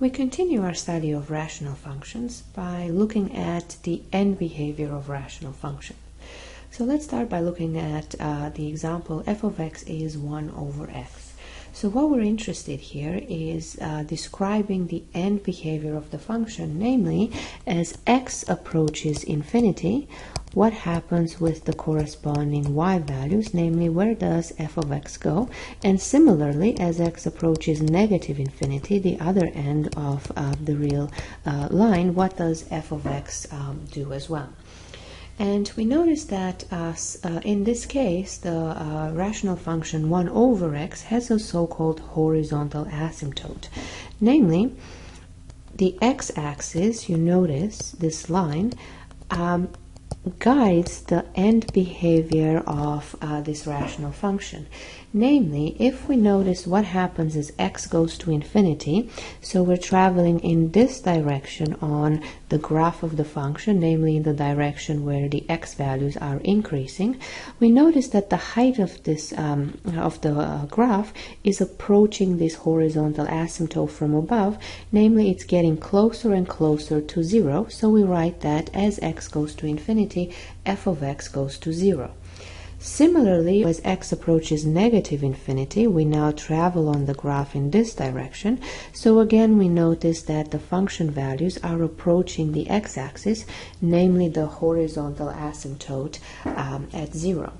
We continue our study of rational functions by looking at the end behavior of rational function. So let's start by looking at the example f of x is 1 over x. So what we're interested here is describing the end behavior of the function, namely as x approaches infinity, what happens with the corresponding y values, namely where does f of x go, and similarly as x approaches negative infinity, the other end of the real line, what does f of x do as well. And we notice that in this case the rational function 1 over x has a so-called horizontal asymptote, namely the x-axis, you notice this line, guides the end behavior of this rational function. Namely, if we notice what happens as x goes to infinity, so we're traveling in this direction on the graph of the function, namely in the direction where the x values are increasing, we notice that the height of this graph is approaching this horizontal asymptote from above, namely it's getting closer and closer to 0, so we write that as x goes to infinity, f of x goes to 0. Similarly, as x approaches negative infinity, we now travel on the graph in this direction. So again, we notice that the function values are approaching the x-axis, namely the horizontal asymptote at 0.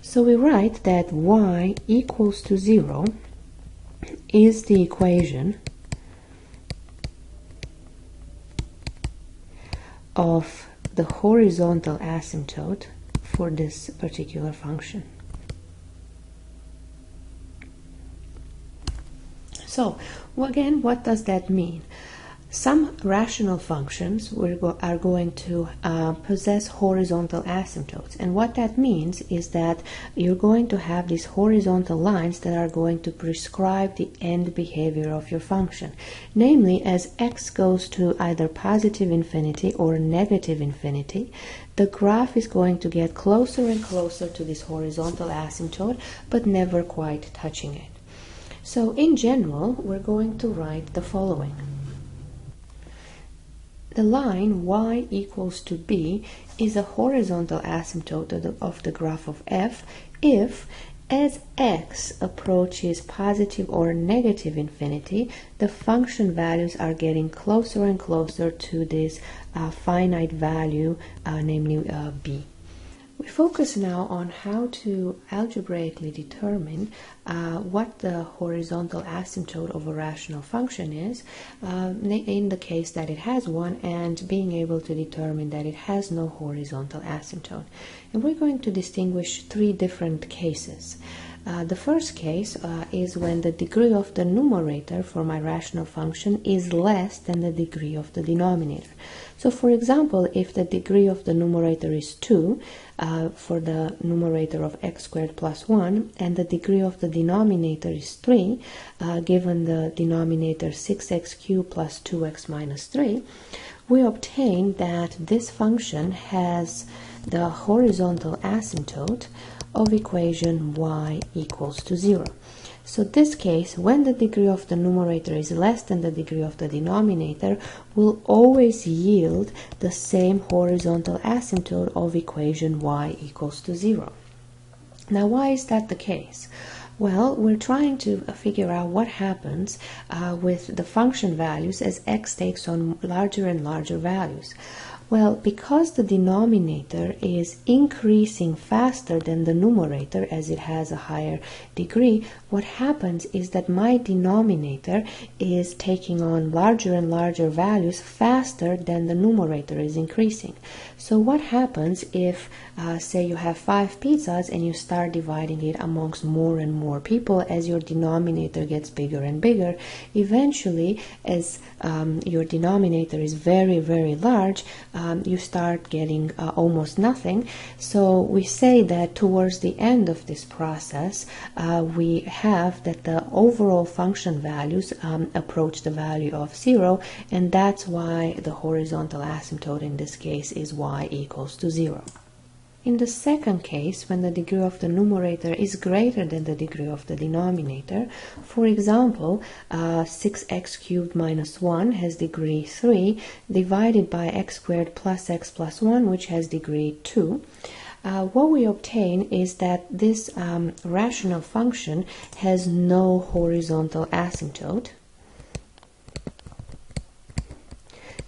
So we write that y equals to 0 is the equation of the horizontal asymptote for this particular function. So again, what does that mean? Some rational functions are going to possess horizontal asymptotes, and what that means is that you're going to have these horizontal lines that are going to prescribe the end behavior of your function. Namely, as x goes to either positive infinity or negative infinity, the graph is going to get closer and closer to this horizontal asymptote, but never quite touching it. So in general, we're going to write the following. The line y equals to b is a horizontal asymptote of the graph of f if, as x approaches positive or negative infinity, the function values are getting closer and closer to this finite value, namely b. We focus now on how to algebraically determine what the horizontal asymptote of a rational function is in the case that it has one, and being able to determine that it has no horizontal asymptote. And we're going to distinguish three different cases. The first case is when the degree of the numerator for my rational function is less than the degree of the denominator. So for example, if the degree of the numerator is 2 for the numerator of x squared plus 1, and the degree of the denominator is 3, given the denominator 6x cubed plus 2x minus 3, we obtain that this function has the horizontal asymptote of equation y equals to 0. So this case, when the degree of the numerator is less than the degree of the denominator, will always yield the same horizontal asymptote of equation y equals to 0. Now, why is that the case? Well, we're trying to figure out what happens with the function values as x takes on larger and larger values. Well, because the denominator is increasing faster than the numerator as it has a higher degree, what happens is that my denominator is taking on larger and larger values faster than the numerator is increasing. So what happens if, say you have 5 pizzas and you start dividing it amongst more and more people as your denominator gets bigger and bigger? Eventually, as your denominator is very, very large, you start getting almost nothing. So we say that towards the end of this process, we have that the overall function values approach the value of 0, and that's why the horizontal asymptote in this case is y equals to 0. In the second case, when the degree of the numerator is greater than the degree of the denominator, for example, 6x cubed minus 1 has degree 3 divided by x squared plus x plus 1, which has degree 2. What we obtain is that this rational function has no horizontal asymptote.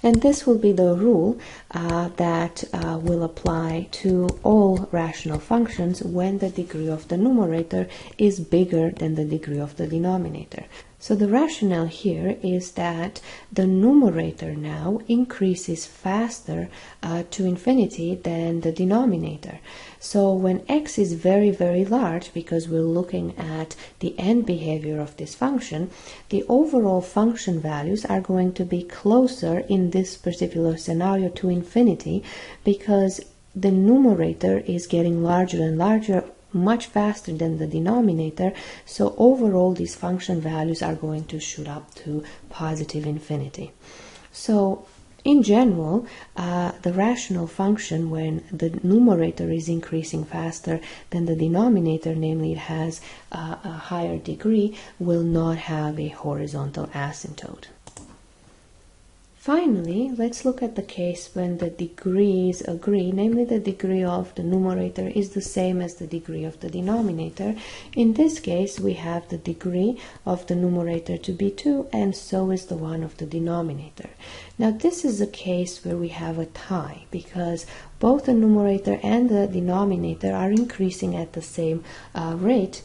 And this will be the rule that will apply to all rational functions when the degree of the numerator is bigger than the degree of the denominator. So the rationale here is that the numerator now increases faster to infinity than the denominator. So when x is very, very large, because we're looking at the end behavior of this function, the overall function values are going to be closer in this particular scenario to infinity, because the numerator is getting larger and larger much faster than the denominator, so overall these function values are going to shoot up to positive infinity. So in general, the rational function, when the numerator is increasing faster than the denominator, namely it has a higher degree, will not have a horizontal asymptote. Finally, let's look at the case when the degrees agree, namely the degree of the numerator is the same as the degree of the denominator. In this case, we have the degree of the numerator to be 2, and so is the one of the denominator. Now, this is a case where we have a tie, because both the numerator and the denominator are increasing at the same rate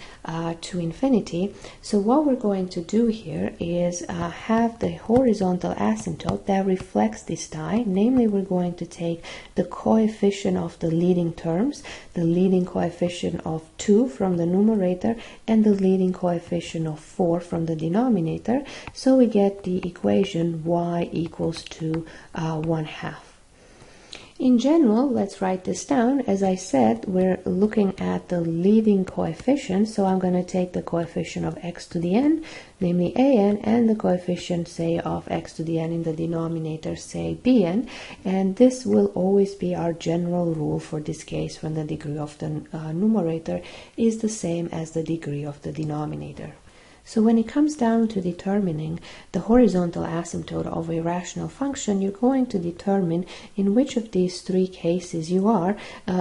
to infinity. So what we're going to do here is have the horizontal asymptote that reflects this tie. Namely, we're going to take the coefficient of the leading terms, the leading coefficient of 2 from the numerator and the leading coefficient of 4 from the denominator. So we get the equation y equals to 1/2. In general, let's write this down. As I said, we're looking at the leading coefficient, so I'm going to take the coefficient of x to the n, namely an, and the coefficient, say, of x to the n in the denominator, say bn, and this will always be our general rule for this case when the degree of the numerator is the same as the degree of the denominator. So when it comes down to determining the horizontal asymptote of a rational function, you're going to determine in which of these three cases you are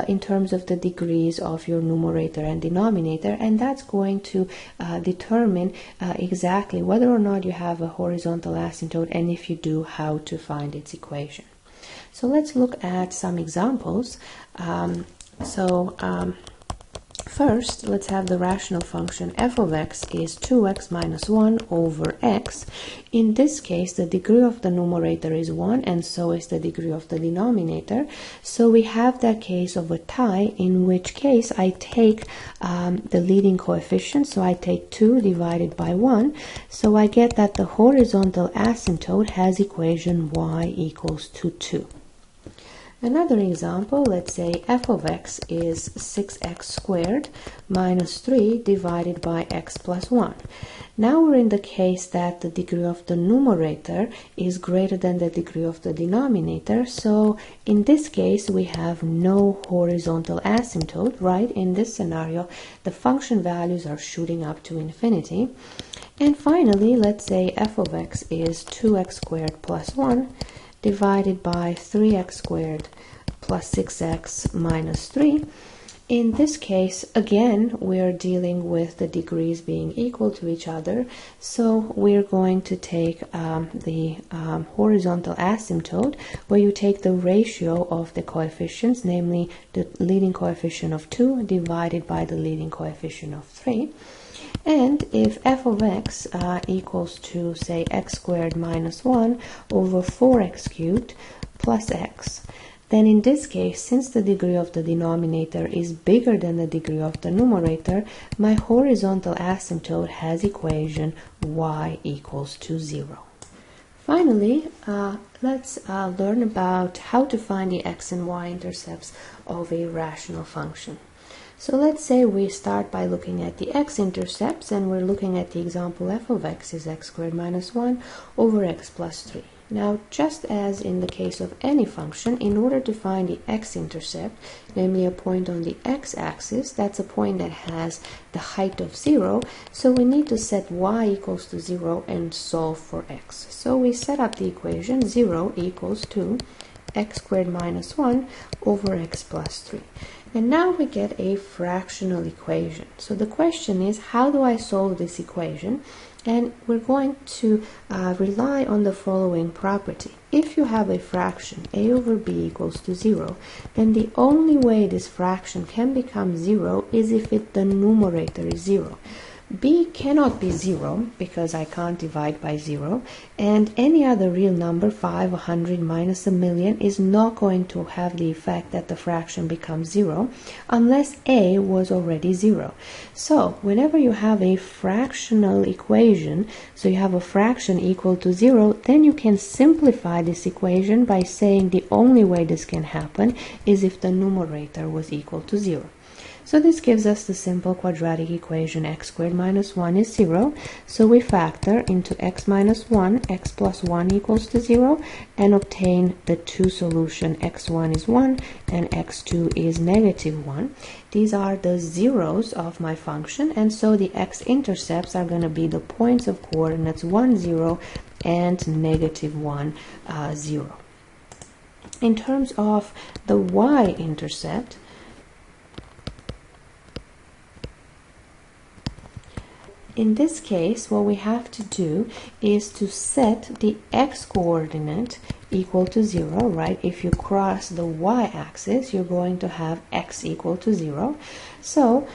in terms of the degrees of your numerator and denominator, and that's going to determine exactly whether or not you have a horizontal asymptote, and if you do, how to find its equation. So let's look at some examples. First, let's have the rational function f of x is 2x minus 1 over x. In this case, the degree of the numerator is 1, and so is the degree of the denominator. So we have that case of a tie, in which case I take the leading coefficient, so I take 2 divided by 1. So I get that the horizontal asymptote has equation y equals to 2. Another example, let's say f of x is 6x squared minus 3 divided by x plus 1. Now we're in the case that the degree of the numerator is greater than the degree of the denominator, so in this case we have no horizontal asymptote, right? In this scenario, the function values are shooting up to infinity. And finally, let's say f of x is 2x squared plus 1 divided by 3x squared plus 6x minus 3. In this case, again, we're dealing with the degrees being equal to each other, so we're going to take the horizontal asymptote, where you take the ratio of the coefficients, namely the leading coefficient of 2 divided by the leading coefficient of 3. And if f of x equals to, say, x squared minus 1 over 4x cubed plus x, then in this case, since the degree of the denominator is bigger than the degree of the numerator, my horizontal asymptote has equation y equals to 0. Finally, let's learn about how to find the x and y intercepts of a rational function. So let's say we start by looking at the x-intercepts, and we're looking at the example f of x is x squared minus 1 over x plus 3. Now, just as in the case of any function, in order to find the x-intercept, namely a point on the x-axis, that's a point that has the height of 0, so we need to set y equals to 0 and solve for x. So we set up the equation 0 equals to x squared minus 1 over x plus 3. And now we get a fractional equation. So the question is, how do I solve this equation? And we're going to rely on the following property. If you have a fraction a over b equals to 0, then the only way this fraction can become 0 is if the numerator is 0. b cannot be 0 because I can't divide by 0, and any other real number, 5, 100, minus a million, is not going to have the effect that the fraction becomes 0 unless a was already 0. So whenever you have a fractional equation, so you have a fraction equal to 0, then you can simplify this equation by saying the only way this can happen is if the numerator was equal to 0. So this gives us the simple quadratic equation x squared minus 1 is 0. So we factor into x minus 1, x plus 1 equals to 0, and obtain the two solution x1 is 1 and x2 is negative 1. These are the zeros of my function, and so the x-intercepts are going to be the points of coordinates 1, 0 and negative 1, 0. In terms of the y-intercept, in this case, what we have to do is to set the x-coordinate equal to 0, right? If you cross the y-axis, you're going to have x equal to 0. So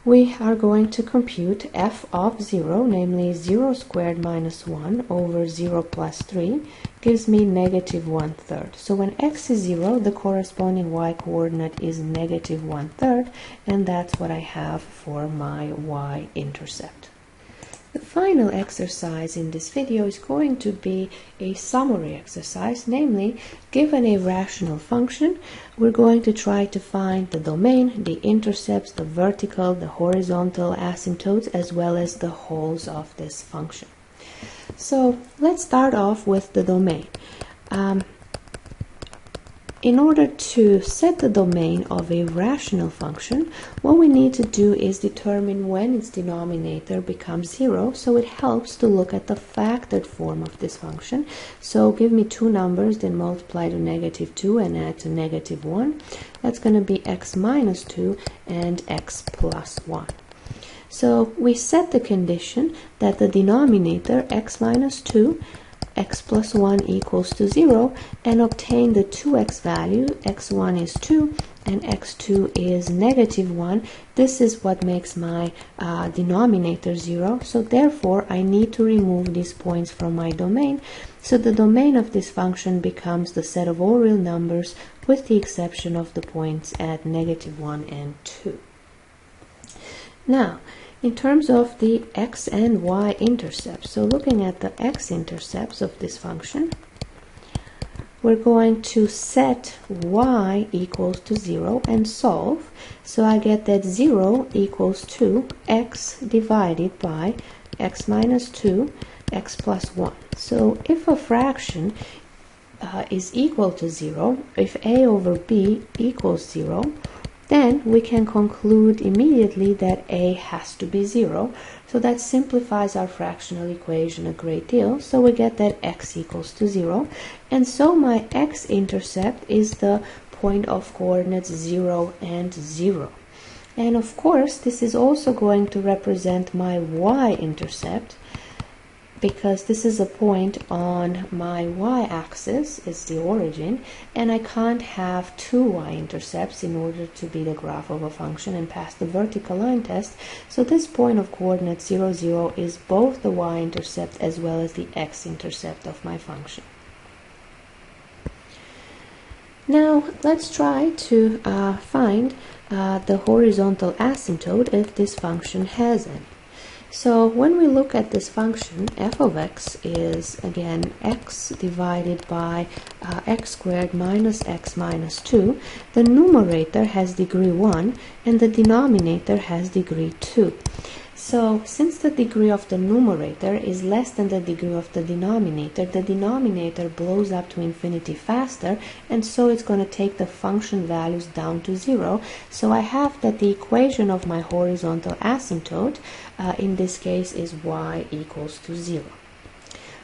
we are going to compute f of 0, namely 0 squared minus 1 over 0 plus 3, gives me negative 1/3. So when x is 0, the corresponding y-coordinate is negative 1/3, and that's what I have for my y-intercept. The final exercise in this video is going to be a summary exercise, namely, given a rational function, we're going to try to find the domain, the intercepts, the vertical, the horizontal asymptotes, as well as the wholes of this function. So let's start off with the domain. In order to set the domain of a rational function, what we need to do is determine when its denominator becomes 0, so it helps to look at the factored form of this function. So give me two numbers, then multiply to negative 2 and add to negative 1. That's going to be x minus 2 and x plus 1. So we set the condition that the denominator x minus 2 x plus 1 equals to 0, and obtain the 2x value. X1 is 2 and x2 is negative 1. This is what makes my denominator 0. So therefore I need to remove these points from my domain. So the domain of this function becomes the set of all real numbers with the exception of the points at negative 1 and 2. Now, in terms of the x and y intercepts, so looking at the x-intercepts of this function, we're going to set y equals to 0 and solve. So I get that 0 equals to x divided by x minus 2, x plus 1. So if a fraction is equal to 0, if a over b equals 0, then we can conclude immediately that a has to be 0. So that simplifies our fractional equation a great deal. So we get that x equals to 0. And so my x-intercept is the point of coordinates 0 and 0. And of course, this is also going to represent my y-intercept, because this is a point on my y-axis, it's the origin, and I can't have two y-intercepts in order to be the graph of a function and pass the vertical line test. So this point of coordinates 0, 0 is both the y-intercept as well as the x-intercept of my function. Now let's try to find the horizontal asymptote if this function has any. So when we look at this function, f of x is again x divided by x squared minus x minus 2. The numerator has degree 1 and the denominator has degree 2. So since the degree of the numerator is less than the degree of the denominator blows up to infinity faster, and so it's going to take the function values down to 0. So I have that the equation of my horizontal asymptote in this case is y equals to 0.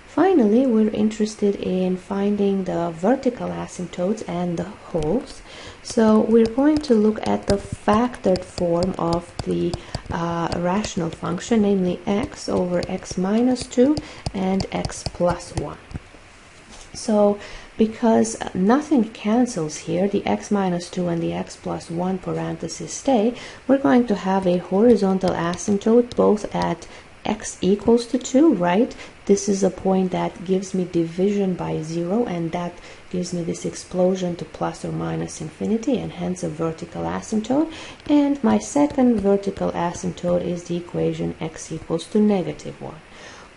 Finally, we're interested in finding the vertical asymptotes and the holes. So we're going to look at the factored form of the rational function, namely x over x minus 2 and x plus 1. So because nothing cancels here, the x minus 2 and the x plus 1 parentheses stay, we're going to have a horizontal asymptote both at x equals to 2, right? This is a point that gives me division by 0, and that gives me this explosion to plus or minus infinity, and hence a vertical asymptote. And my second vertical asymptote is the equation x equals to negative 1.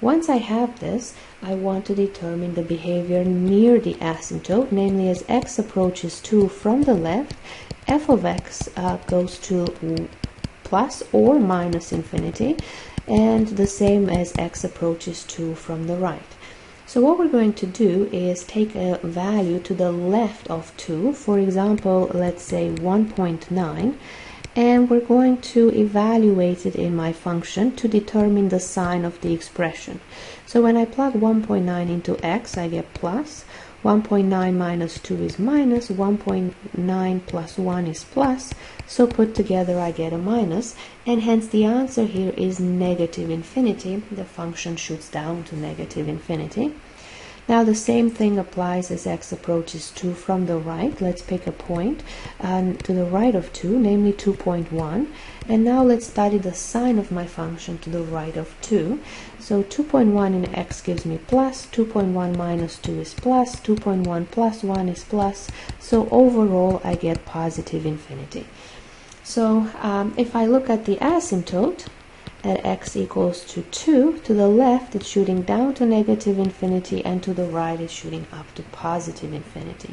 Once I have this, I want to determine the behavior near the asymptote, namely as x approaches 2 from the left, f of x goes to plus or minus infinity, and the same as x approaches 2 from the right. So what we're going to do is take a value to the left of 2, for example, let's say 1.9, and we're going to evaluate it in my function to determine the sign of the expression. So when I plug 1.9 into x, I get plus, 1.9 minus 2 is minus, 1.9 plus 1 is plus, so put together I get a minus, and hence the answer here is negative infinity. The function shoots down to negative infinity. Now the same thing applies as x approaches 2 from the right. Let's pick a point to the right of 2, namely 2.1. And now let's study the sign of my function to the right of 2. So 2.1 in x gives me plus, 2.1 minus 2 is plus, 2.1 plus 1 is plus. So overall I get positive infinity. So if I look at the asymptote, at x equals to 2, to the left it's shooting down to negative infinity, and to the right it's shooting up to positive infinity.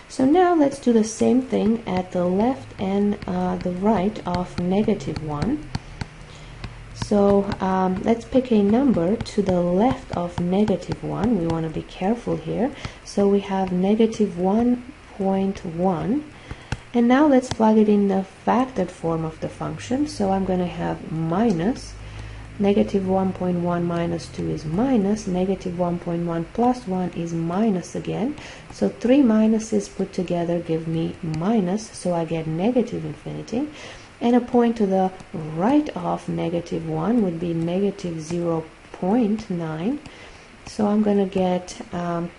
So now let's do the same thing at the left and the right of negative 1. So let's pick a number to the left of negative 1. We want to be careful here. So we have negative 1.1. And now let's plug it in the factored form of the function. So I'm going to have minus, negative 1.1 minus 2 is minus, negative 1.1 plus 1 is minus again. So 3 minuses put together give me minus, so I get negative infinity. And a point to the right of negative 1 would be negative 0.9. So I'm going to get a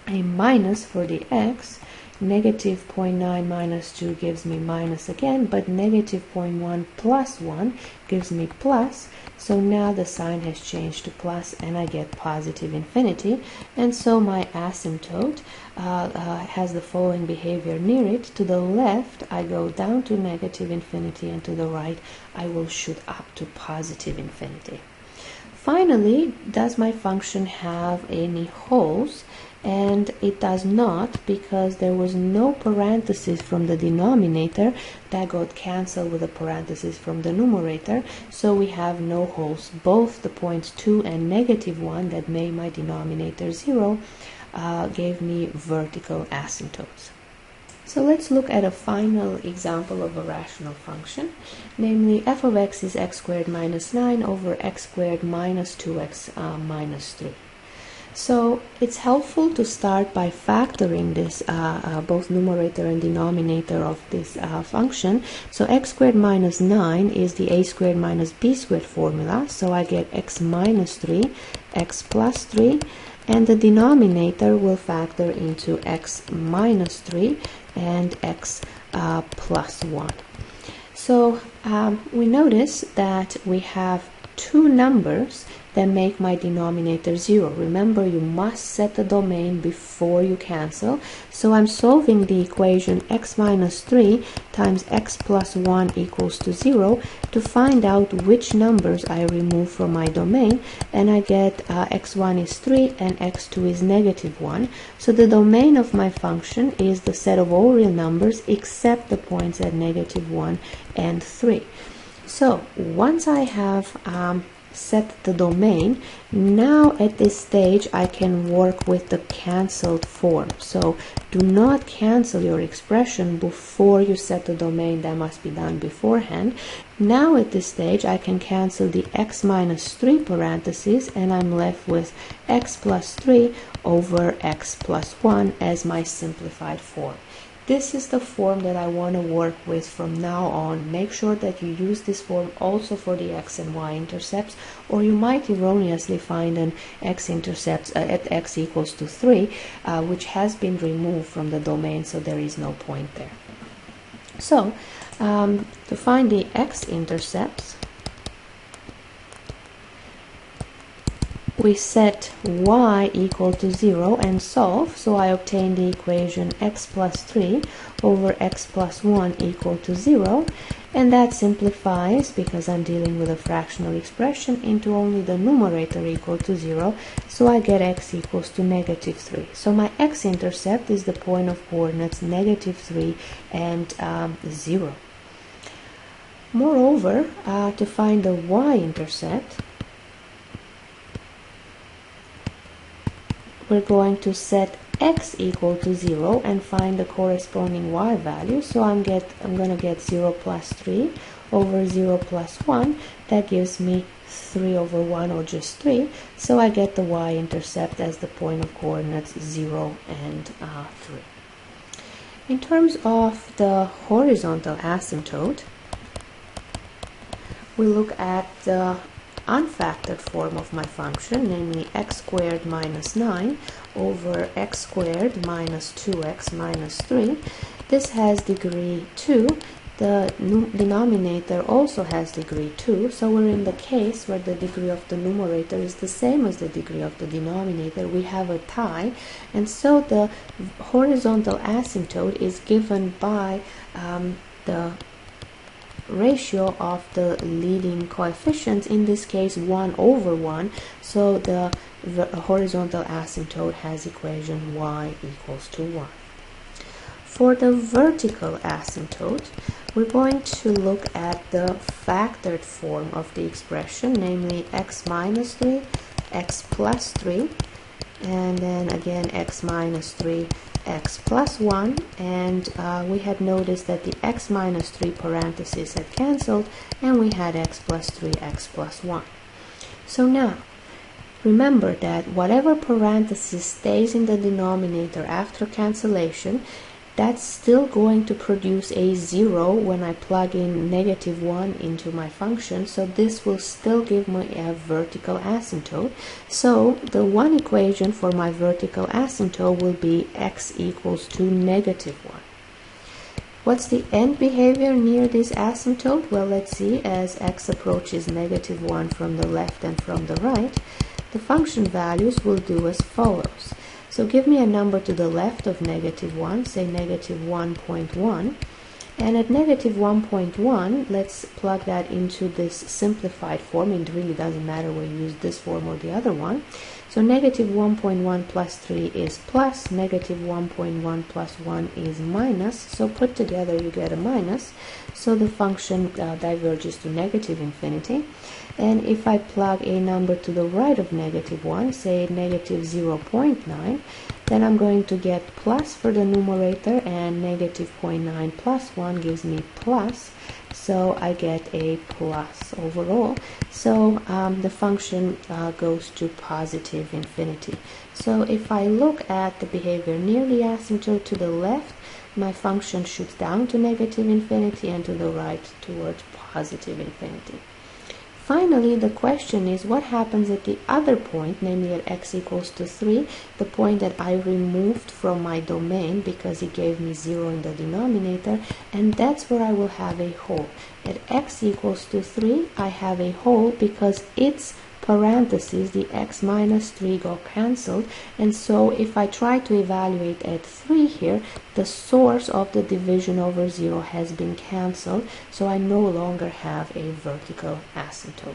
minus for the x. Negative 0.9 minus 2 gives me minus again, but negative 0.1 plus 1 gives me plus. So now the sign has changed to plus, and I get positive infinity. And so my asymptote has the following behavior near it. To the left, I go down to negative infinity, and to the right, I will shoot up to positive infinity. Finally, does my function have any holes? And it does not, because there was no parenthesis from the denominator that got cancelled with a parenthesis from the numerator, so we have no holes. Both the points 2 and negative 1 that made my denominator 0 gave me vertical asymptotes. So let's look at a final example of a rational function, namely f of x is x squared minus 9 over x squared minus 2x minus 3. So it's helpful to start by factoring this both numerator and denominator of this function. So x squared minus 9 is the a squared minus b squared formula, so I get x minus 3, x plus 3, and the denominator will factor into x minus 3 and x plus 1. So we notice that we have two numbers that make my denominator 0. Remember, you must set the domain before you cancel. So I'm solving the equation x minus 3 times x plus 1 equals to 0 to find out which numbers I remove from my domain, and I get x1 is 3 and x2 is negative 1. So the domain of my function is the set of all real numbers except the points at negative 1 and 3. So once I have set the domain, now at this stage I can work with the cancelled form. So do not cancel your expression before you set the domain. That must be done beforehand. Now at this stage I can cancel the x minus 3 parentheses, and I'm left with x plus 3 over x plus 1 as my simplified form. This is the form that I want to work with from now on. Make sure that you use this form also for the x and y intercepts, or you might erroneously find an x-intercept at x equals to 3, which has been removed from the domain, so there is no point there. So, to find the x-intercepts, we set y equal to 0 and solve, so I obtain the equation x plus 3 over x plus 1 equal to 0, and that simplifies, because I'm dealing with a fractional expression, into only the numerator equal to 0, so I get x equals to negative 3. So my x-intercept is the point of coordinates negative 3 and 0. Moreover, to find the y-intercept, we're going to set x equal to 0 and find the corresponding y value. So I'm going to get 0 plus 3 over 0 plus 1. That gives me 3 over 1, or just 3. So I get the y-intercept as the point of coordinates 0 and 3. In terms of the horizontal asymptote, we look at the unfactored form of my function, namely x squared minus 9 over x squared minus 2x minus 3. This has degree 2. The denominator also has degree 2, so we're in the case where the degree of the numerator is the same as the degree of the denominator. We have a tie, and so the horizontal asymptote is given by the ratio of the leading coefficients, in this case 1 over 1, so the horizontal asymptote has equation y equals to 1. For the vertical asymptote, we're going to look at the factored form of the expression, namely x minus 3, x plus 3, and then again x minus 3, x plus 1, and we had noticed that the x minus 3 parentheses had cancelled, and we had x plus 3, x plus 1. So now, remember that whatever parenthesis stays in the denominator after cancellation, that's still going to produce a 0 when I plug in negative 1 into my function, so this will still give me a vertical asymptote. So the one equation for my vertical asymptote will be x equals to negative 1. What's the end behavior near this asymptote? Well, let's see. As x approaches negative 1 from the left and from the right, the function values will do as follows. So give me a number to the left of negative 1, say negative 1.1, and at negative 1.1, let's plug that into this simplified form. It really doesn't matter whether you use this form or the other one. So negative 1.1 plus 3 is plus, negative 1.1 plus 1 is minus, so put together you get a minus, so the function diverges to negative infinity. And if I plug a number to the right of negative 1, say negative 0.9, then I'm going to get plus for the numerator, and negative 0.9 plus 1 gives me plus, so I get a plus overall. So the function goes to positive infinity. So if I look at the behavior near the asymptote to the left, my function shoots down to negative infinity, and to the right towards positive infinity. Finally, the question is what happens at the other point, namely at x equals to 3, the point that I removed from my domain because it gave me 0 in the denominator, and that's where I will have a hole. At x equals to 3, I have a hole because its parentheses, the x minus 3, got cancelled, and so if I try to evaluate at 3 here, the source of the division over 0 has been cancelled, so I no longer have a vertical asymptote.